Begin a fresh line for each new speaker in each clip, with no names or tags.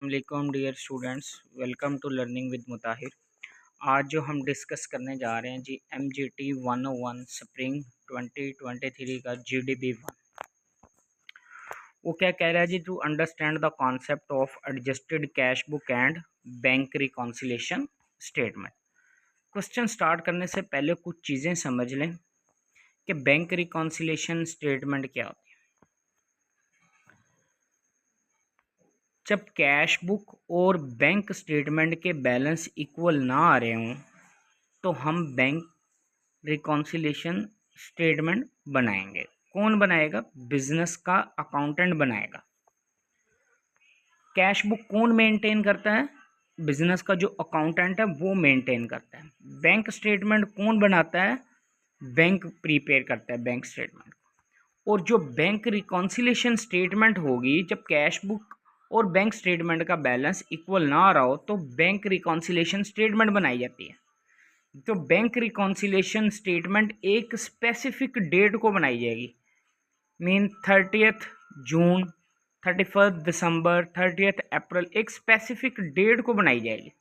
वालेकुम dear students, welcome to learning with Mutahir. आज जो हम डिस्कस करने जा रहे हैं जी MGT 101 स्प्रिंग 2023 का GDB 1। वो क्या कह रहा है जी, to understand the concept of adjusted cash book and bank reconciliation statement. Question start करने से पहले कुछ चीज़ें समझ लें कि बैंक रिकॉन्सिलेशन स्टेटमेंट क्या होती है। जब कैश बुक और बैंक स्टेटमेंट के बैलेंस इक्वल ना आ रहे हों तो हम बैंक रिकॉन्सिलेशन स्टेटमेंट बनाएंगे। कौन बनाएगा? बिजनेस का अकाउंटेंट बनाएगा। कैश बुक कौन मेंटेन करता है? बिजनेस का जो अकाउंटेंट है वो मेंटेन करता है। बैंक स्टेटमेंट कौन बनाता है? बैंक प्रिपेयर करता है बैंक स्टेटमेंट। और जो बैंक रिकॉन्सिलेशन स्टेटमेंट होगी, जब कैश बुक और बैंक स्टेटमेंट का बैलेंस इक्वल ना आ रहा हो तो बैंक रिकॉन्सिलेशन स्टेटमेंट बनाई जाती है। तो बैंक रिकॉन्सिलेशन स्टेटमेंट एक स्पेसिफिक डेट को बनाई जाएगी, मीन 30 जून, 31 दिसंबर, 30 अप्रैल, एक स्पेसिफिक डेट को बनाई जाएगी।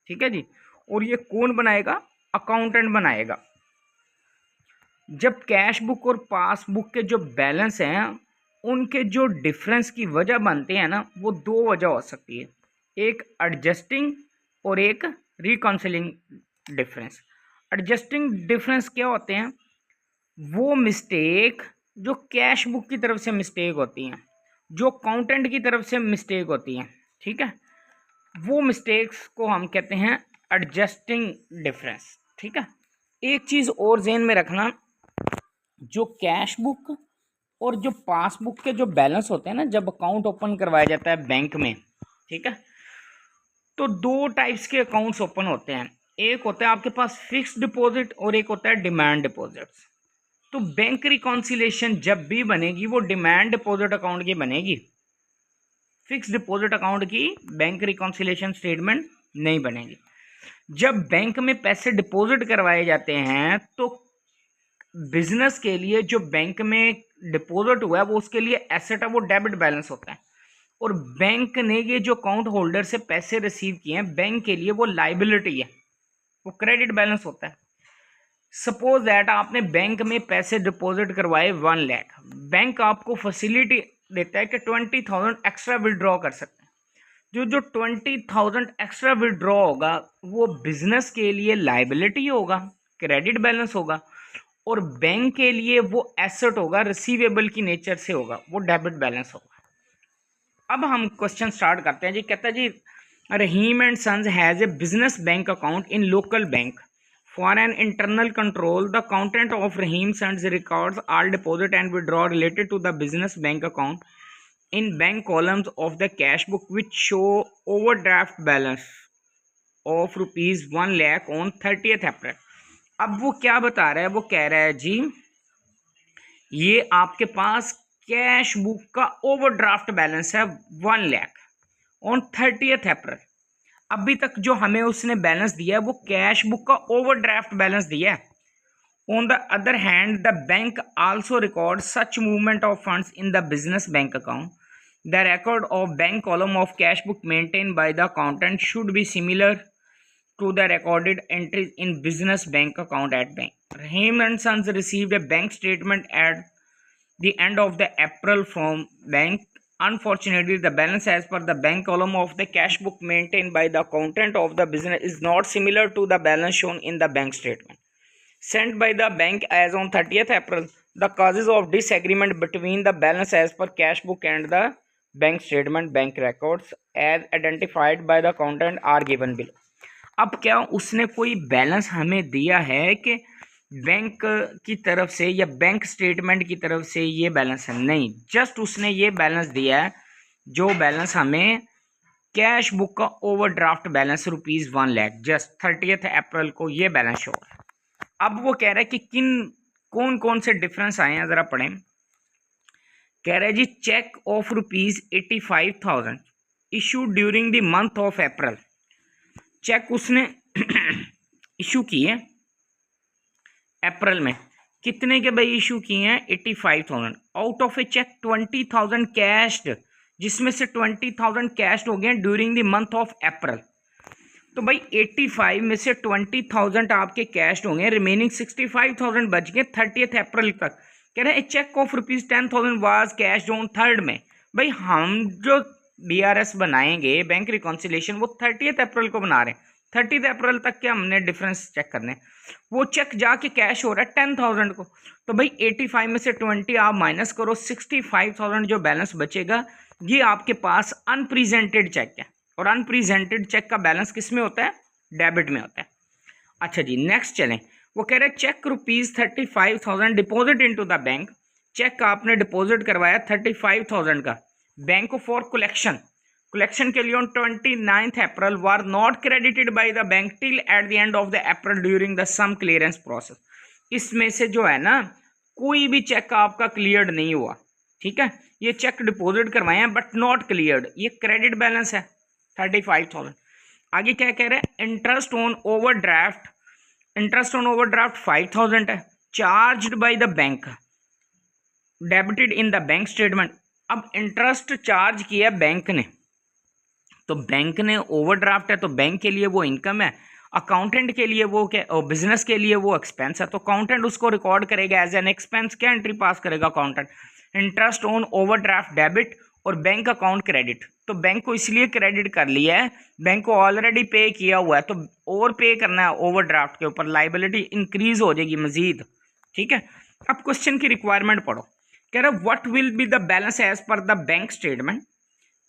ठीक है जी। और ये कौन बनाएगा? अकाउंटेंट बनाएगा। जब कैश बुक और पासबुक के जो बैलेंस हैं उनके जो डिफरेंस की वजह बनते हैं ना, वो दो वजह हो सकती है, एक एडजस्टिंग और एक रिकॉन्सिलिंग डिफरेंस। एडजस्टिंग डिफरेंस क्या होते हैं? वो मिस्टेक जो कैश बुक की तरफ से मिस्टेक होती हैं, जो अकाउंटेंट की तरफ से मिस्टेक होती हैं, ठीक है, वो मिस्टेक्स को हम कहते हैं एडजस्टिंग डिफरेंस। ठीक है। एक चीज़ और ज़हन में रखना, जो कैश बुक और जो पासबुक के जो बैलेंस होते हैं ना, जब अकाउंट ओपन करवाया जाता है बैंक में, ठीक है, तो दो टाइप्स के अकाउंट्स ओपन होते हैं। एक होता है आपके पास फिक्स्ड डिपॉजिट और एक होता है डिमांड डिपॉजिट्स। तो बैंक रिकॉन्सिलेशन जब भी बनेगी वो डिमांड डिपॉजिट अकाउंट की बनेगी, फिक्स्ड डिपॉजिट अकाउंट की बैंक रिकॉन्सिलेशन स्टेटमेंट नहीं बनेगी। जब बैंक में पैसे डिपॉजिट करवाए जाते हैं तो बिजनेस के लिए जो बैंक में डिपॉजिट हुआ है वो उसके लिए एसेट है, वो डेबिट बैलेंस होता है। और बैंक ने ये जो अकाउंट होल्डर से पैसे रिसीव किए हैं, बैंक के लिए वो लाइबिलिटी है, वो क्रेडिट बैलेंस होता है। सपोज दैट आपने बैंक में पैसे डिपॉजिट करवाए 1 लाख, बैंक आपको फैसिलिटी देता है कि 20,000 एक्स्ट्रा विड्रॉ कर सकते हैं। जो जो 20,000 एक्स्ट्रा विड्रॉ होगा वो बिजनेस के लिए लाइबिलिटी होगा, क्रेडिट बैलेंस होगा, और बैंक के लिए वो एसेट होगा, रिसीवेबल की नेचर से होगा, वो डेबिट बैलेंस होगा। अब हम क्वेश्चन स्टार्ट करते हैं जी। कहता है जी, Rahim and sons has a business bank account in local bank for an internal control the accountant of Rahim sons records all deposit and withdraw related to the business bank account in bank columns of the cash book which show overdraft balance of ₹1 lakh on 30 April. अब वो क्या बता रहा है? वो कह रहा है जी, ये आपके पास कैश बुक का ओवरड्राफ्ट बैलेंस है 1 लाख ऑन 30 अप्रैल। अभी तक जो हमें उसने बैलेंस दिया है वो कैश बुक का ओवरड्राफ्ट बैलेंस दिया है। On the other hand the bank also record such movement of funds in the business bank account. The record of bank column of cash book maintained by the accountant should be similar to the recorded entries in business bank account at bank. Rahim and Sons received a bank statement at the end of the April from bank. Unfortunately, the balance as per the bank column of the cash book maintained by the accountant of the business is not similar to the balance shown in the bank statement sent by the bank as on 30th April. The causes of disagreement between the balance as per cash book and the bank statement bank records as identified by the accountant are given below. अब क्या उसने कोई balance हमें दिया है कि bank की तरफ से या बैंक स्टेटमेंट की तरफ से ये बैलेंस है? नहीं, जस्ट उसने ये बैलेंस दिया है जो बैलेंस हमें कैश बुक का ओवरड्राफ्ट बैलेंस ₹1 लाख, जस्ट 30 अप्रैल को ये बैलेंस शो है। अब वो कह रहा है कि कौन कौन से डिफरेंस आए हैं, जरा पढ़ें। कह रहे जी, cheque of ₹85,000 issue during the month of April. Cheque उसने इशू किए अप्रैल में, कितने के भाई इशू किए हैं? 85,000। Out of a cheque 20,000 cashed जिसमें से 20,000 कैश हो गए during the month of April. तो भाई 85 में से 20,000 आपके कैश होंगे, रिमेनिंग 65,000 बच गए 30 अप्रैल तक। कह रहे हैं cheque of ₹10,000 was cash on 3rd में। भाई हम जो BRS बनाएंगे बैंक रिकॉन्सिलेशन वो 30 अप्रैल को बना रहे हैं, 30 अप्रैल तक के हमने डिफरेंस चेक करने हैं। वो चेक जाके कैश हो रहा है 10,000 को। तो भाई 85 में से 20 आप माइनस करो, 65,000 जो बैलेंस बचेगा ये आपके पास अनप्रेजेंटेड चेक है। और अनप्रेजेंटेड चेक का बैलेंस किस में होता है? डेबिट में होता है। अच्छा जी नेक्स्ट चलें। वो कह रहे हैं cheque ₹35,000 deposit into the bank. Cheque आपने डिपॉजिट करवाया 35,000 का बैंक फॉर कलेक्शन के लिए on 29 April were not credited by the bank till at the end of the April during the some clearance process. इसमें से जो है ना कोई भी चेक आपका क्लियर्ड नहीं हुआ, ठीक है। ये चेक डिपॉजिट करवाए हैं बट नॉट क्लियर्ड, ये क्रेडिट बैलेंस है 35,000। आगे क्या कह रहे हैं? इंटरेस्ट ऑन ओवरड्राफ्ट 5,000 है, charged bye the bank, debited in the bank statement. अब इंटरेस्ट चार्ज किया बैंक ने, तो बैंक ने ओवरड्राफ्ट है तो बैंक के लिए वो इनकम है, अकाउंटेंट के लिए वो क्या, बिजनेस के लिए वो एक्सपेंस है। तो अकाउंटेंट उसको रिकॉर्ड करेगा एज एन एक्सपेंस। क्या एंट्री पास करेगा accountant? Interest on overdraft debit और बैंक अकाउंट क्रेडिट। तो बैंक को इसलिए क्रेडिट कर लिया है, बैंक को ऑलरेडी पे किया हुआ है, तो और पे करना है ओवरड्राफ्ट के ऊपर, लाइबिलिटी इंक्रीज हो जाएगी मजीद, ठीक है। अब क्वेश्चन की रिक्वायरमेंट पढ़ो। कह रहा what will be the balance as per the bank statement.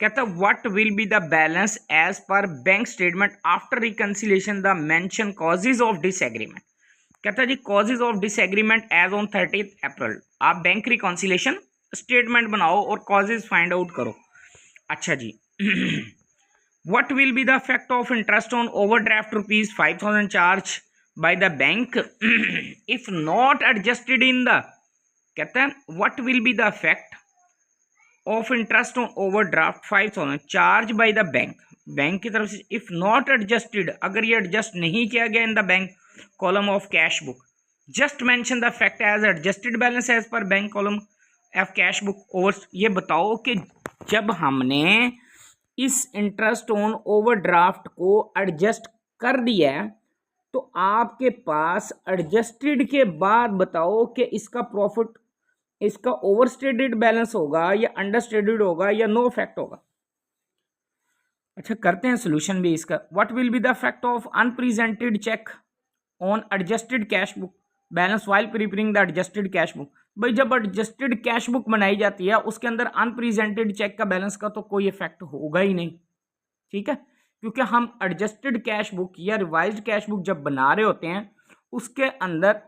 कहता what will be the balance as per bank statement after reconciliation the mention causes of disagreement. कहता जी causes of disagreement as on 30 April. आप bank reconciliation statement बनाओ और causes find out करो। अच्छा जी what will be the effect of interest on overdraft ₹5,000 charge by the bank if not adjusted in the. कहता है what will be the effect of interest on overdraft 5,000 charge by the bank की तरफ से if not adjusted, अगर ये adjust नहीं किया गया in the bank column of cash book, just mention the fact as adjusted balance as per bank column of cash book over. ये बताओ कि जब हमने इस इंटरेस्ट ऑन ओवरड्राफ्ट को एडजस्ट कर दिया है तो आपके पास एडजस्टेड के बाद बताओ कि इसका प्रॉफिट, इसका ओवरस्टेटेड बैलेंस होगा या अंडरस्टेटेड होगा या नो इफेक्ट होगा। अच्छा करते हैं सोल्यूशन भी इसका। What will be the effect of unpresented cheque on adjusted cash book balance while preparing the adjusted cash book. भाई जब एडजस्टेड कैश बुक बनाई जाती है उसके अंदर अनप्रेजेंटेड चेक का बैलेंस का तो कोई इफेक्ट होगा ही नहीं, ठीक है, क्योंकि हम एडजस्टेड कैश बुक या रिवाइज्ड कैश बुक जब बना रहे होते हैं उसके अंदर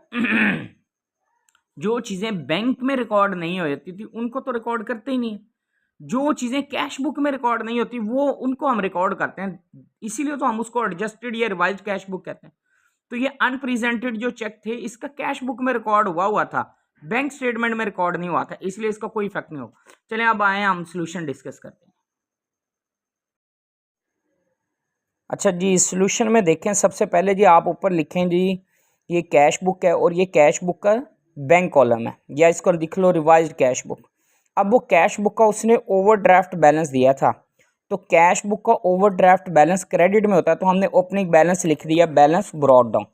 जो चीज़ें बैंक में रिकॉर्ड नहीं हो जाती थी उनको तो रिकॉर्ड करते ही नहीं। जो चीज़ें कैश बुक में रिकॉर्ड नहीं होती वो उनको हम रिकॉर्ड करते हैं, इसीलिए तो हम उसको एडजस्टेड या रिवाइज्ड कैश बुक कहते हैं। तो ये अनप्रेजेंटेड जो चेक थे इसका कैश बुक में रिकॉर्ड हुआ था, बैंक स्टेटमेंट में रिकॉर्ड नहीं हुआ था, इसलिए इसका कोई इफेक्ट नहीं होगा। चलें अब आए हम सोल्यूशन डिस्कस करते हैं। अच्छा जी सोल्यूशन में देखें, सबसे पहले जी आप ऊपर लिखें जी ये कैश बुक है और ये कैश बुक का बैंक कॉलम है, या इसको लिख लो रिवाइज्ड कैश बुक। अब वो कैश बुक का उसने ओवरड्राफ्ट बैलेंस दिया था, तो कैश बुक का ओवरड्राफ्ट बैलेंस क्रेडिट में होता है, तो हमने ओपनिंग बैलेंस लिख दिया, बैलेंस ब्रॉट डाउन।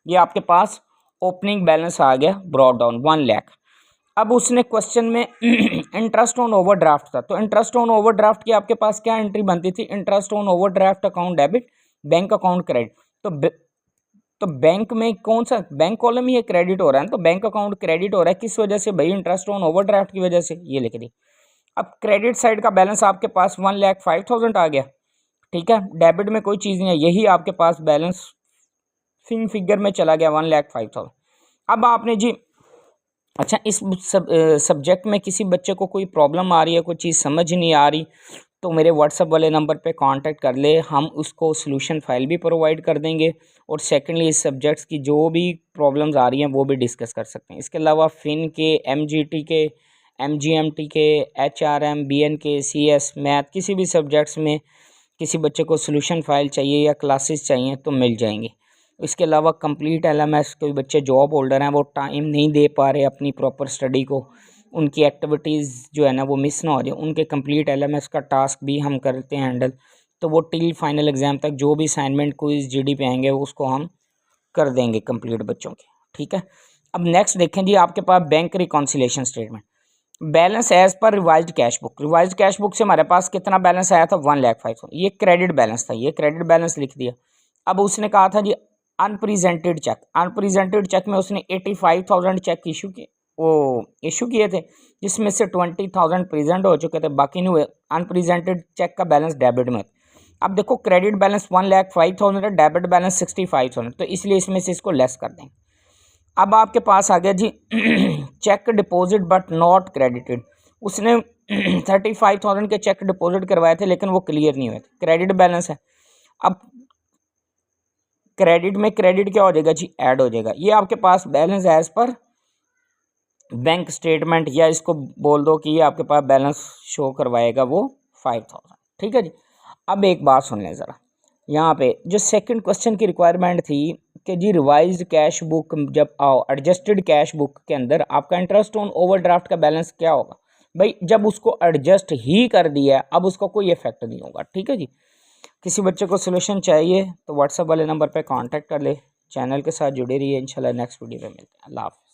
ये आपके पास ओपनिंग बैलेंस आ गया ब्रॉट डाउन 1 लाख। अब उसने क्वेश्चन में इंटरेस्ट ऑन ओवरड्राफ्ट था, तो इंटरेस्ट ऑन ओवरड्राफ्ट की आपके पास क्या एंट्री बनती थी? Interest on overdraft account debit, bank account credit. तो बैंक में कौन सा बैंक कॉलम ही है क्रेडिट हो रहा है, तो बैंक अकाउंट क्रेडिट हो रहा है, किस वजह से भाई? इंटरेस्ट ऑन ओवरड्राफ्ट की वजह से, ये लिख दी। अब क्रेडिट साइड का बैलेंस आपके पास 1,05,000 आ गया, ठीक है, डेबिट में कोई चीज़ नहीं है, यही आपके पास बैलेंस फिगर में चला गया 1,05,000। अब आपने जी अच्छा इस सब्जेक्ट में किसी बच्चे को कोई प्रॉब्लम आ रही है, कोई चीज़ समझ नहीं आ रही, तो मेरे व्हाट्सएप वाले नंबर पे कांटेक्ट कर ले, हम उसको सॉल्यूशन फाइल भी प्रोवाइड कर देंगे, और सेकेंडली इस सब्जेक्ट्स की जो भी प्रॉब्लम्स आ रही हैं वो भी डिस्कस कर सकते हैं। इसके अलावा फिन के, MGT के, MGMT के, HRM, BN के, CS, मैथ, किसी भी सब्जेक्ट्स में किसी बच्चे को सॉल्यूशन फाइल चाहिए या क्लासेस चाहिए तो मिल जाएंगे। इसके अलावा कंप्लीट LMS, कोई बच्चे जॉब होल्डर हैं वो टाइम नहीं दे पा रहे अपनी प्रॉपर स्टडी को, उनकी एक्टिविटीज़ जो है ना वो मिस ना हो जाए, उनके कंप्लीट एलएमएस का टास्क भी हम करते हैं हैंडल। तो वो टिल फाइनल एग्ज़ाम तक जो भी असाइनमेंट क्विज जीडी पे आएंगे उसको हम कर देंगे कंप्लीट बच्चों के, ठीक है। अब नेक्स्ट देखें जी, आपके पास bank reconciliation statement, balance as per revised cash book. Revised cash book से हमारे पास कितना बैलेंस आया था 1,05,000, ये क्रेडिट बैलेंस था, ये क्रेडिट बैलेंस लिख दिया। अब उसने कहा था जी अनप्रेजेंटेड चेक, अनप्रेजेंटेड चेक में उसने 85,000 चेक इशू किए थे, जिसमें से 20,000 प्रेजेंट हो चुके थे, बाकी नहीं हुए। अनप्रेजेंटेड चेक का बैलेंस डेबिट में। अब देखो क्रेडिट बैलेंस 1,05,000 है, डेबिट बैलेंस 65,000, तो इसलिए इसमें से इसको लेस कर देंगे। अब आपके पास आ गया जी cheque deposit but not credited, उसने 35,000 के चेक डिपॉजिट करवाए थे लेकिन वो क्लियर नहीं हुए थे, क्रेडिट बैलेंस है। अब क्रेडिट में क्रेडिट क्या हो जाएगा जी, ऐड हो जाएगा। ये आपके पास balance as per bank statement, या इसको बोल दो कि ये आपके पास बैलेंस शो करवाएगा वो 5,000, ठीक है जी। अब एक बात सुन लें ज़रा, यहाँ पे जो सेकंड क्वेश्चन की रिक्वायरमेंट थी कि जी रिवाइज्ड कैश बुक जब आओ, एडजस्टेड कैश बुक के अंदर आपका इंटरेस्ट ऑन ओवरड्राफ्ट का बैलेंस क्या होगा भाई, जब उसको एडजस्ट ही कर दिया अब उसका कोई इफेक्ट नहीं होगा, ठीक है जी। किसी बच्चे को सोल्यूशन चाहिए तो व्हाट्सएप वाले नंबर पे कांटेक्ट कर ले, चैनल के साथ जुड़े रहिए, इंशाल्लाह नेक्स्ट वीडियो में मिलते हैं। अल्लाह हाफ़िज़।